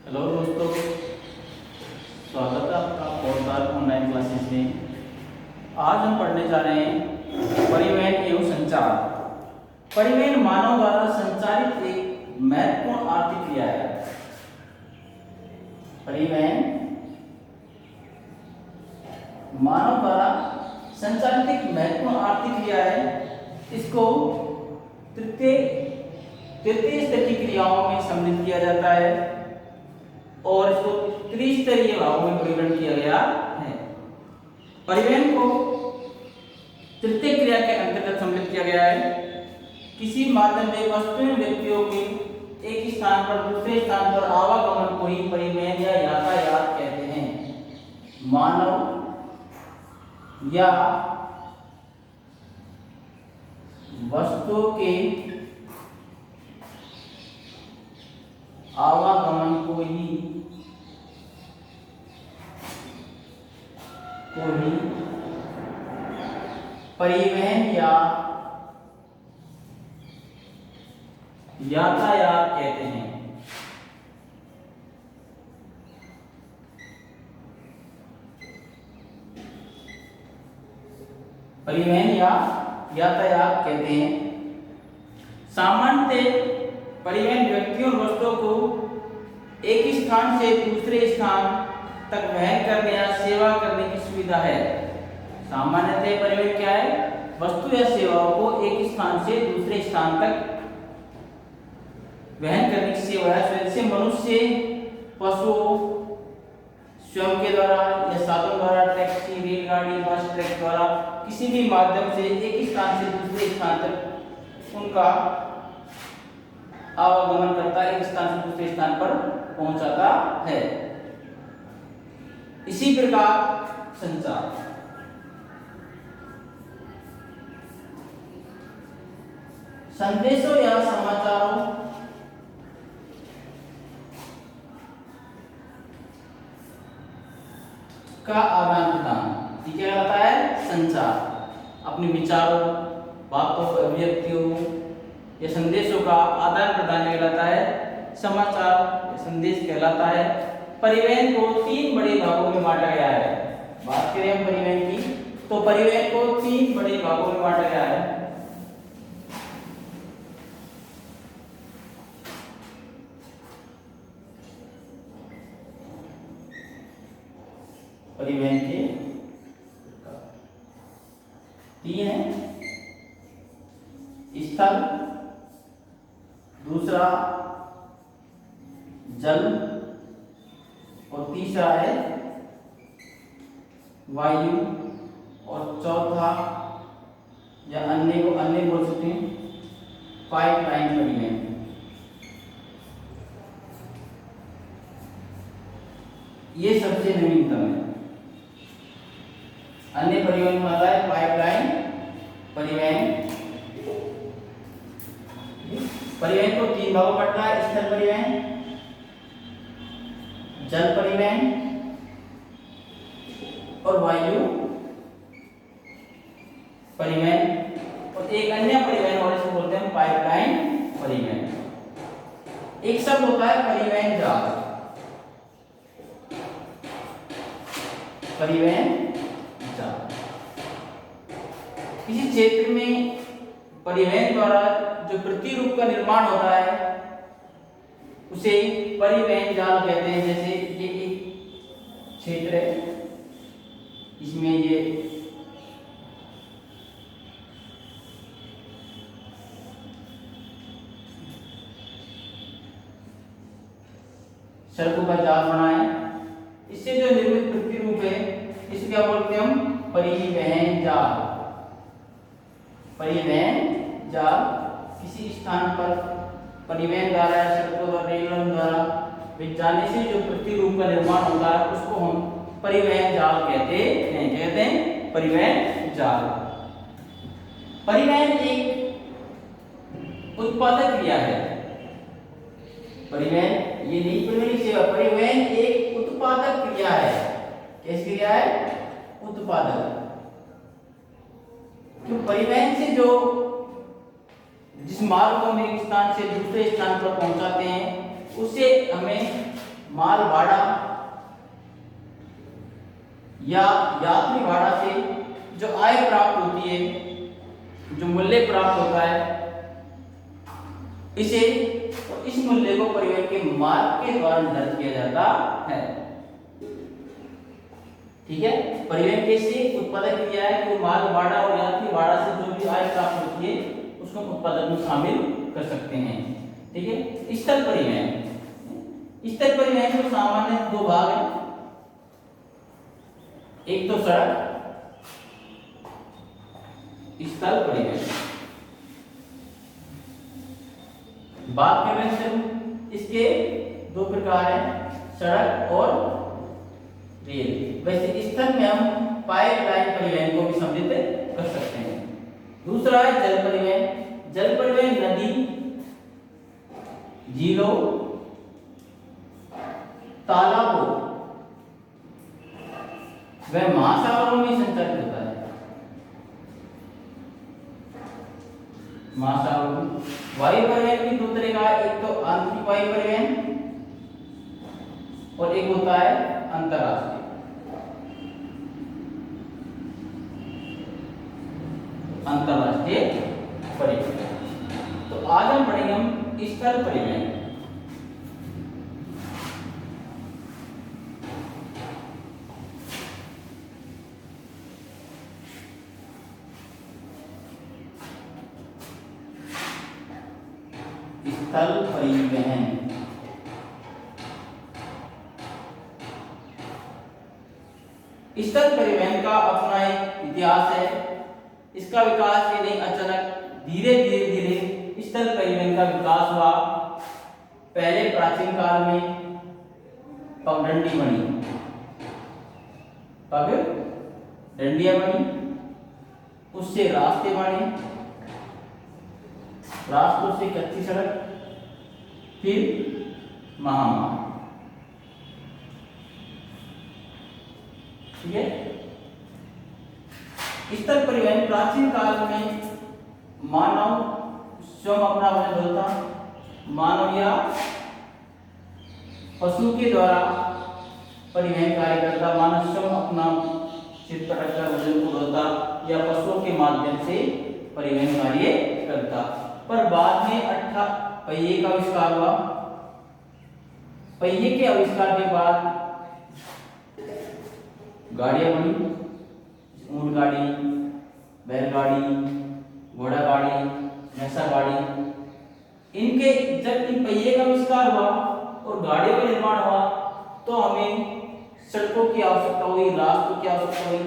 Hello दोस्तों, स्वागत है आपका पॉडकास्ट ऑनलाइन क्लासेस में। आज हम पढ़ने जा रहे हैं परिवहन एवं संचार। परिवहन मानव द्वारा संचालित एक महत्वपूर्ण आर्थिक क्रिया है। परिवहन मानव द्वारा संचालित एक महत्वपूर्ण आर्थिक क्रिया है। इसको तृतीय स्तर की क्रियाओं में सम्मिलित किया जाता है और इसको त्रिस्तरीय भागों में वर्गीकरण किया गया है। परिवहन को तृतीय क्रिया के अंतर्गत सम्मिलित किया गया है। किसी माध्यम में वस्तुएं व्यक्तियों के एक स्थान पर दूसरे स्थान पर आवागमन को ही परिवहन या यातायात कहते हैं। मानव या वस्तुओं के आवागमन को ही परिवहन या यातायात कहते हैं। परिवहन या यातायात कहते हैं। सामान्यतः परिवहन व्यक्तियों और वस्तुओं को एक स्थान से दूसरे स्थान तक वहन करने या सेवा करने की सुविधा है। सामान्यतः परिवहन क्या है? वस्तु या सेवाओं को एक स्थान से दूसरे स्थान तक वहन करने की सेवा है। जैसे मनुष्य, पशु स्वयं के द्वारा या साधन द्वारा, टैक्सी, रेलगाड़ी, बस, ट्रक द्वारा किसी भी माध्यम से एक स्थान से दूसरे स्थान तक उनका आवागमन करता है, एक स्थान से दूसरे स्थान पर पहुंचाता है। इसी प्रकार संचार, संदेशों या समाचारों का आदान प्रदान, ये क्या कहलाता है? संचार। अपने विचारों, बातों, अभिव्यक्तियों या संदेशों का आदान प्रदान कहलाता है समाचार या संदेश कहलाता है। परिवहन को तीन बड़े भागों में बांटा गया है। बात करें हम परिवहन की, तो परिवहन को तीन बड़े भागों में बांटा गया है। परिवहन के तीन है। स्थल, दूसरा जल और तीसरा है वायु और चौथा या अन्य को अन्य बोल सकते हैं पाइपलाइन परिवहन। ये सबसे नवीनतम है। अन्य परिवहन में आता है पाइपलाइन परिवहन। परिवहन को तीन भागों में बांटा है। स्थल परिवहन, जल परिवहन और वायु परिवहन, और एक अन्य परिवहन और इसको बोलते हैं पाइपलाइन परिवहन। एक शब्द होता है परिवहन जाल। परिवहन जाल किसी क्षेत्र में परिवहन द्वारा जो प्रतिरूप का निर्माण होता है उसे परिवहन जाल कहते हैं। जैसे ये एक क्षेत्र है, इसमें ये सड़कों का जाल बना है, इससे जो निर्मित प्रतिरूप है इसे क्या बोलते हैं हम? परिवहन जाल। परिवहन जाल किसी स्थान पर परिवहन द्वारा या सड़कों द्वारा, रेलों द्वारा जाने से जो प्रतिरूप का निर्माण होता है उसको हम परिवहन जाल कहते हैं। कहते हैं परिवहन जाल। परिवहन एक उत्पादक क्रिया है। परिवहन ये नहीं परिवहन सेवा, परिवहन एक उत्पादक क्रिया है। कैसी क्रिया है? उत्पादक। तो परिवहन से जो जिस माल को हम एक स्थान से दूसरे स्थान पर पहुंचाते हैं उसे हमें माल भाड़ा या यात्री भाड़ा से जो आय प्राप्त होती है, जो मूल्य प्राप्त होता है, इसे और इस मूल्य को परिवहन के मार्ग के द्वारा निर्धारित किया जाता है। ठीक है, परिवहन कैसे उत्पादक क्रिया है कि माल भाड़ा और यात्री भाड़ा से जो भी आय प्राप्त होती है उसको उत्पादन में शामिल कर सकते हैं। ठीक है, स्थल परिवहन। स्थल परिवहन में सामान्य दो भाग हैं, एक तो सड़क, स्थल परिवहन। बात कर रहे हैं इसके दो प्रकार हैं, सड़क और रेल। वैसे स्थल में हम पाइपलाइन परिवहन को भी सम्मिलित कर सकते हैं। दूसरा है जल परिवहन। जल परिवहन नदी, झीलों, तालाबों व महासागरों में संचालित होता है। महासागरों। वायु परिवहन भी दो तरह का है, एक तो आंतरिक वायु परिवहन और एक होता है अंतरराष्ट्रीय। अंतरराष्ट्रीय परिवहन। तो आज हम पढ़ेंगे हम स्थल परिवहन। स्थल परिवहन। स्थल परिवहन का अपना एक इतिहास है। इसका विकास ये नहीं अचानक, धीरे धीरे स्थल परिवहन का विकास हुआ। पहले प्राचीन काल में पगडंडी बनी, पगडंडियां बनी, उससे रास्ते बने, रास्तों से कच्ची सड़क, फिर महामार्ग। ठीक है, स्थल परिवहन प्राचीन काल में मानव स्वयं अपना वजन ढोता, मानव या पशु के द्वारा परिवहन कार्य करता। मानव स्वयं अपना सिर पर रखकर वजन को ढोता या पशुओं के माध्यम से परिवहन कार्य करता। पर बाद में पहिए का आविष्कार हुआ। पहिए के आविष्कार के बाद गाड़ियां बनी, ऊंट गाड़ी, बैलगाड़ी, घोड़ा गाड़ी, भैंसा गाड़ी। इनके जब इन पहिए का आविष्कार हुआ और गाड़ियों का निर्माण हुआ तो हमें सड़कों की आवश्यकता हुई, रास्तों की आवश्यकता हुई।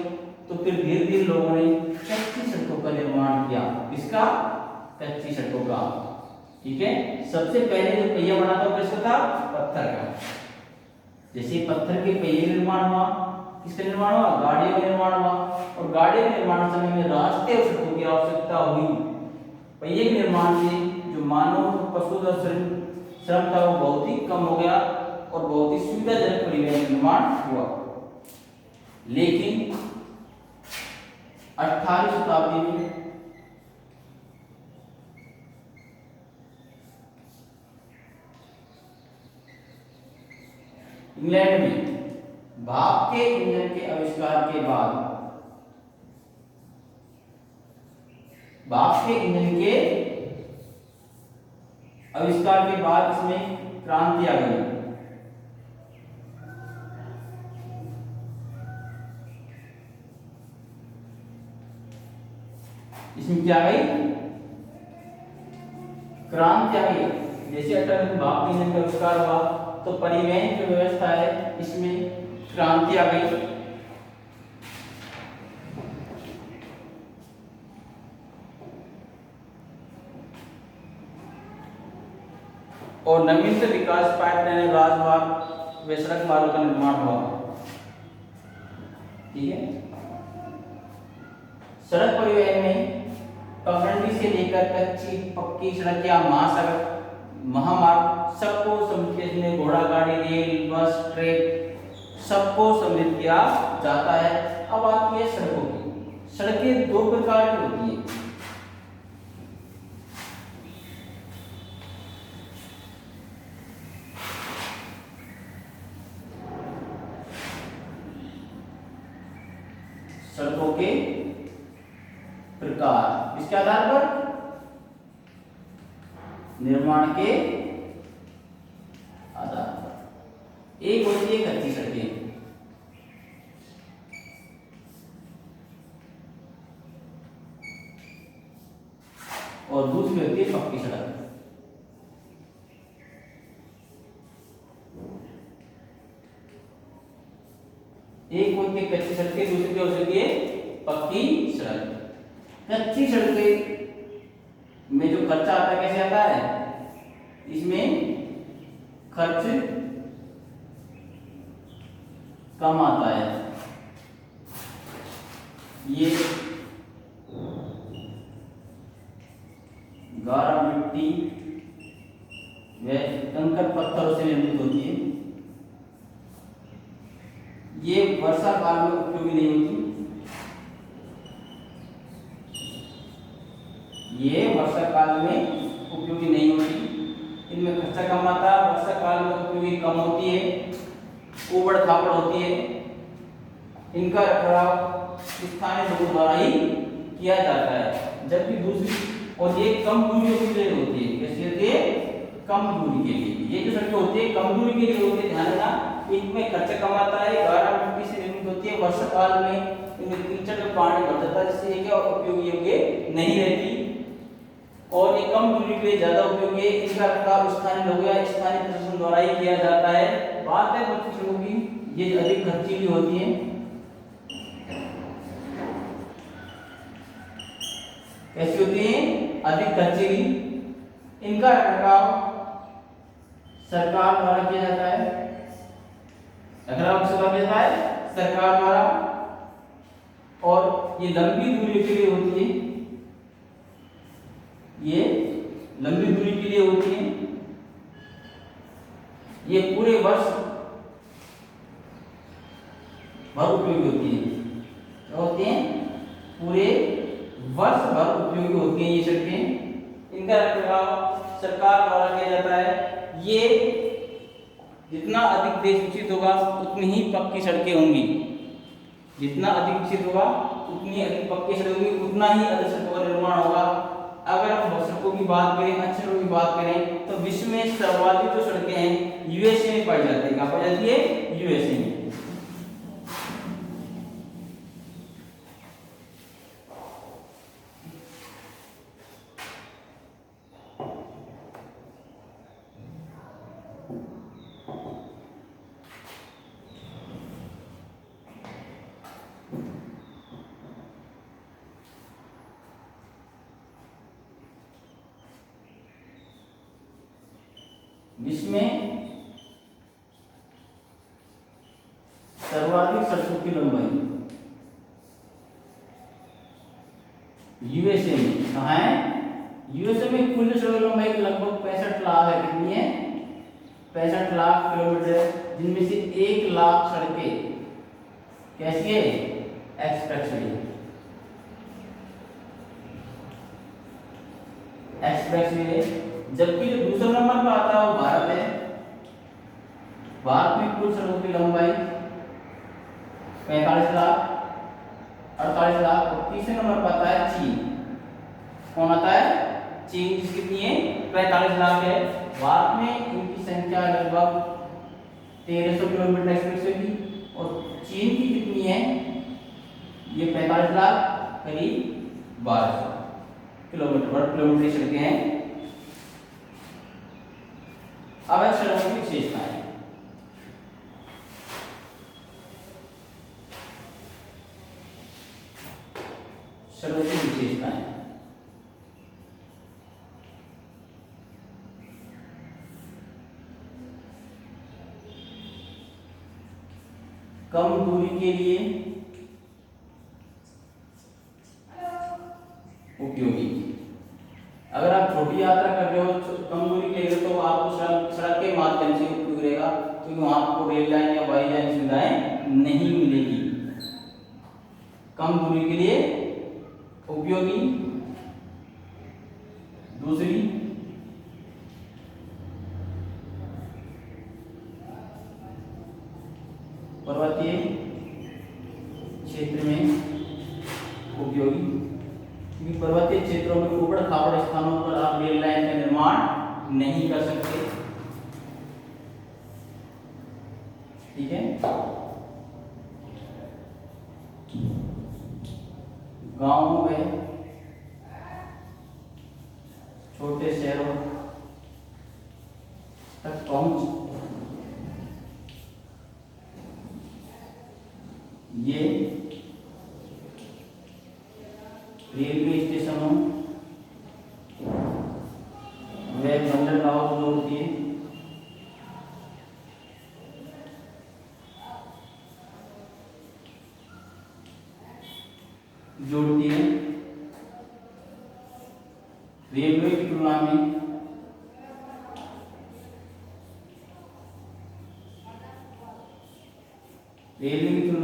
तो फिर धीरे धीरे लोगों ने कच्ची सड़कों का निर्माण किया। किसका? कच्ची सड़कों का। ठीक है, सबसे पहले जो पहिया बना था किसका था? पत्थर का। जैसे पत्थर के पहिए निर्माण हुआ, किसका निर्माण हुआ? गाड़ियों का निर्माण हुआ। और गाड़ियों के निर्माण समय में रास्ते और सड़कों की आवश्यकता हुई। पहिए के निर्माण से जो मानव पशु का श्रम था वो बहुत ही कम हो गया और बहुत ही सुविधाजनक परिवहन निर्माण हुआ। लेकिन 18वीं शताब्दी में इंग्लैंड में भाप के इंजन के आविष्कार के बाद, भाप के इंजन के आविष्कार के बाद इसमें क्रांति आ गई। इसमें क्या आ गई? क्रांति आ गई। जैसे 18वीं में भाप के इंजन का आविष्कार हुआ तो परिवहन जो व्यवस्था है इसमें क्रांति आ गई। और नवीनतम विकास पाइपलाइन, राजमार्ग व सड़क मार्गों का निर्माण हुआ। ठीक है, सड़क परिवहन में पगडंडी से लेकर कच्ची पक्की सड़क या महासड़क, महामार्ग सबको सम्मिलित किया। घोड़ा गाड़ी, रेल, बस, ट्रेन सबको सम्मिलित किया जाता है। अब आती है सड़कों की। सड़कें दो प्रकार की होती हैं। सड़कों के प्रकार, इसके आधार पर निर्माण के आधार पर। एक होती है कच्ची सड़कें, और दूसरी होती है पक्की सड़क। एक होती है कच्ची सड़कें, दूसरी हो सकती है पक्की सड़क। कच्ची सड़कें में जो खर्चा आता है कैसे आता है, इसमें खर्च कम आता है। ये गारा मिट्टी व कंकड़ पत्थरों से निर्मित होती है। ये वर्षा काल में उपयोगी नहीं होती, ये वर्षा काल में उपयोगी नहीं होती, इनमें खर्चा कम आता है, वर्षा काल में उपयोगी कम होती है, ऊबड़ खाबड़ होती है, इनका रखरखाव स्थानीय लोगों द्वारा ही किया जाता है। जबकि दूसरी, और ये कम दूरी के लिए होती है, कैसी होती है, कम दूरी के लिए। ये जो सड़कें होती है कम दूरी के लिए होती है, ध्यान देना, इनमें खर्चा कम आता है, गारा मिट्टी से निर्मित होती है, वर्षा काल में इनमें कीचड़ में पानी भर जाता है, जिससे क्या उपयोगी योग्य नहीं रहती, और ये कम दूरी के लिए ज्यादा उपयोगी है। इनका रखरखाव स्थानीय लोग या स्थानीय प्रशासन द्वारा ही किया जाता है। बात है पक्की सड़कों की, ये अधिक खर्चीली होती है। कैसी होती है, अधिक खर्चीली। इनका रखरखाव सरकार द्वारा किया जाता है, रखरखाव किसके द्वारा किया जाता है, सरकार द्वारा, और ये लंबी दूरी के लिए होती है, ये लंबी दूरी के लिए होती है, ये पूरे वर्ष भर उपयोगी होती है। क्या होती हैं, पूरे वर्ष भर उपयोगी होती हैं ये सड़कें। इनका रखरखाव सरकार द्वारा किया जाता है। ये जितना अधिक देश विकसित होगा उतनी ही पक्की सड़कें होंगी, जितना अधिक विकसित होगा उतनी अधिक पक्की सड़कें होंगी, उतना ही अधिक सड़कों का निर्माण होगा। अगर हम सड़कों की बात करें, अच्छी सड़कों की बात करें, तो विश्व में सर्वाधिक जो सड़कें हैं यूएसए में पाई जाती है। कहाँ पाई जाती है, यूएसए में। विश्व में सर्वाधिक सड़कों की लंबाई यूएसए में। कहाँ है, यूएसए में कुल सड़क लंबाई लगभग 65 लाख है। कितनी है, 65 लाख किलोमीटर, जिनमें से 1 लाख सड़कें कैसी है, एक्सप्रेसवे। एक्सप्रेसवे। जबकि जो दूसरा नंबर पर आता है वो भारत है। भारत में कुल सड़कों की लंबाई 45 लाख, 48 लाख, और तीसरे नंबर पर आता है चीन। कौन आता है, चीन, जिसकी कितनी है, 45 लाख है। भारत में इनकी संख्या लगभग 1300 किलोमीटर एक्सप्रेसवे की, और चीन की कितनी है, ये 45 लाख, करीब 1200 किलोमीटर पर किलोमीटर सड़कें हैं। अब है सड़कों की विशेषताएं। सड़कों की विशेषताएं, कम दूरी के लिए उपयोगी। अगर आप छोटी यात्रा कर रहे हो, कम दूरी के लिए, तो आपको सड़क के माध्यम से उपयोग रहेगा, क्योंकि वहां आपको रेल लाइन या वायु लाइन सुविधाएं नहीं मिलेगी। कम दूरी के लिए उपयोगी। दूसरी, पर्वतीय क्षेत्र में उपयोगी, क्योंकि पर्वतीय क्षेत्रों में ऊबड़ खाबड़ स्थानों पर आप रेल लाइन का निर्माण नहीं कर सकते। ठीक है। गांवों में, छोटे शहरों तक पहुंच ये रेलवे स्टेशनों व बंदरगाहों को जोड़ती है। रेलवे की तुलना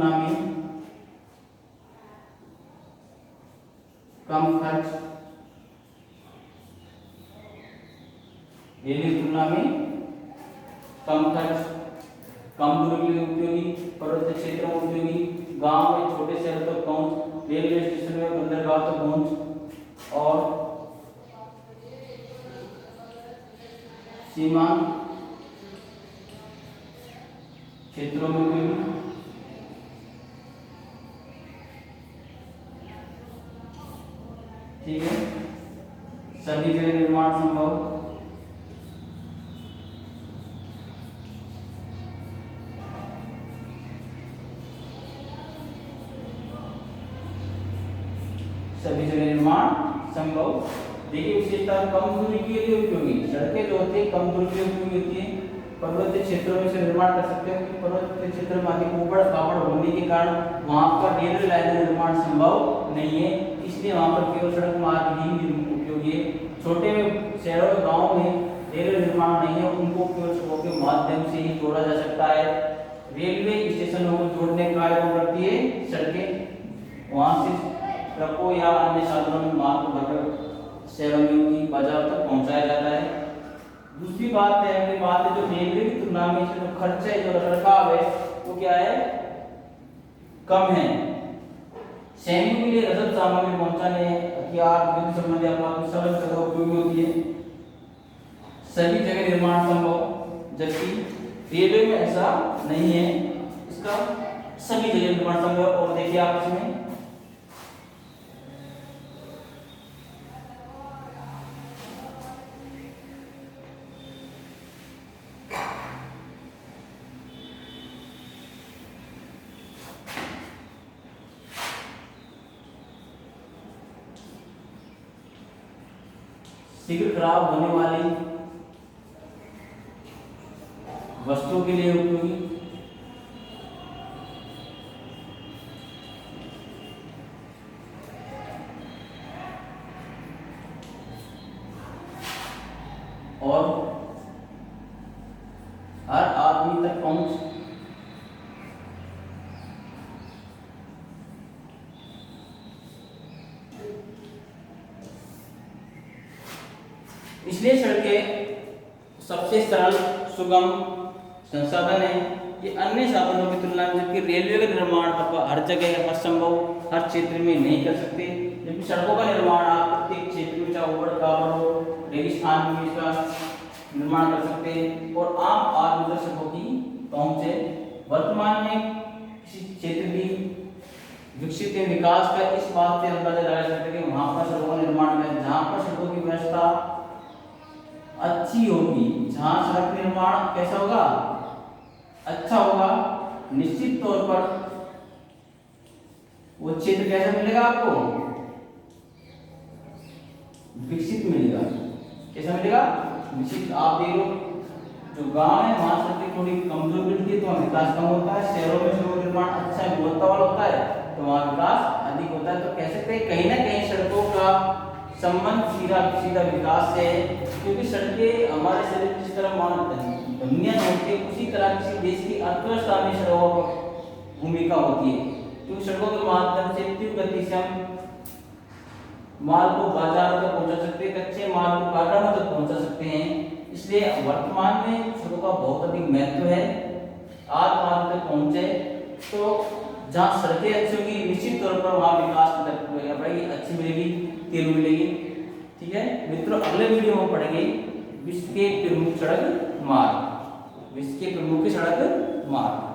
में कम खर्च, रेलवे की तुलना में कम खर्च, कम दूरी के लिए उपयोगी, पर्वतीय क्षेत्रों में उपयोगी, गांव में छोटे शहरों तक पहुंच, रेलवे स्टेशन में बंदरगाह तक पहुंच और सीमा क्षेत्रों में उपयोगी। ठीक है। सभी जगह निर्माण संभव, सभी जगह निर्माण संभव। देखिए विशेषता कम दूरी के लिए उपयोगी, सड़कें जो होती है कम दूरी के लिए उपयोगी होती है। पर्वतीय क्षेत्रों में से निर्माण कर सकते हैं, पर्वतीय क्षेत्र में अधिक ऊबड़ खाबड़ होने के कारण वहां पर रेलवे लाइन निर्माण संभव नहीं है, इसलिए वहां पर केवल सड़क मार्ग ही उपयोगी है। छोटे शहरों गांवों में रेलवे निर्माण नहीं है, उनको केवल सड़कों के माध्यम से ही जोड़ा जा सकता है। रेलवे स्टेशनों को जोड़ने का कार्य करती है सड़कें, वहां से ट्रकों या अन्य साधनों में माल को भरकर शहरों में उनकी बाजार तक पहुंचाया जाता है। दूसरी बात है, अगली बात है जो रेलवे की तुलना में इसका जो खर्च है, जो रखरखाव है, वो क्या है, कम है। सैनिकों के लिए रसद सामग्री पहुंचाने, हथियार, युद्ध संबंधी आपात सब जगह उपयोगी होती है, सभी जगह निर्माण संभव, जबकि रेलवे में ऐसा नहीं है, इसका सभी जगह निर्माण संभव। और देखिए आप इसमें शीघ्र खराब होने वाली वस्तुओं के लिए उपयोगी, और हर आदमी तक पहुंच, इसलिए सड़कें सबसे सरल सुगम संसाधन है ये अन्य साधनों की तुलना में, जबकि रेलवे का निर्माण आप हर जगह असंभव हर क्षेत्र में नहीं कर सकते, जबकि सड़कों का निर्माण आप प्रत्येक क्षेत्र में चाहे ऊबड़ खाबड़ हो, रेगिस्तान में इसका निर्माण कर सकते हैं और आम आदमी तक सड़कों की पहुंच है। वर्तमान में किसी क्षेत्र की विकसित विकास का इस बात से अंदाजा लगाया जा सकता है कि वहां पर सड़कों का निर्माण है, जहां पर सड़कों की व्यवस्था अच्छी होगी, जहां सड़क निर्माण कैसा होगा, अच्छा होगा, निश्चित तौर पर वो क्षेत्र कैसा मिलेगा आपको, विकसित मिलेगा। कैसा मिलेगा, विकसित। आप देखो जो गांव है वहां सड़कें थोड़ी कमजोर मिलती है तो वहां विकास कम होता है, शहरों में सड़क निर्माण अच्छा गुणवत्ता वाला होता है तो वहां विकास अधिक होता है। तो कह सकते हैं कहीं ना कहीं सड़कों का संबंध सीधा विकास से है, क्योंकि सड़कें हमारे शरीर जिस तरह दुनिया होती है उसी तरह किसी देश की अर्थव्यवस्था में सड़कों की भूमिका होती है, क्योंकि सड़कों के माध्यम से तीव्र गति से हम माल को बाजार तक पहुंचा सकते हैं, कच्चे माल को कारखानों तक पहुंचा सकते हैं। इसलिए वर्तमान में सड़कों का बहुत अधिक महत्व है। आज माल तक पहुंचे तो जहाँ सड़कें अच्छी होगी निश्चित तौर पर वहाँ विकास भाई तेल मिलेगी। ठीक है मित्रों, अगले वीडियो में पढ़ेंगे विश्व के प्रमुख सड़क मार्ग, विश्व के प्रमुख सड़क मार्ग।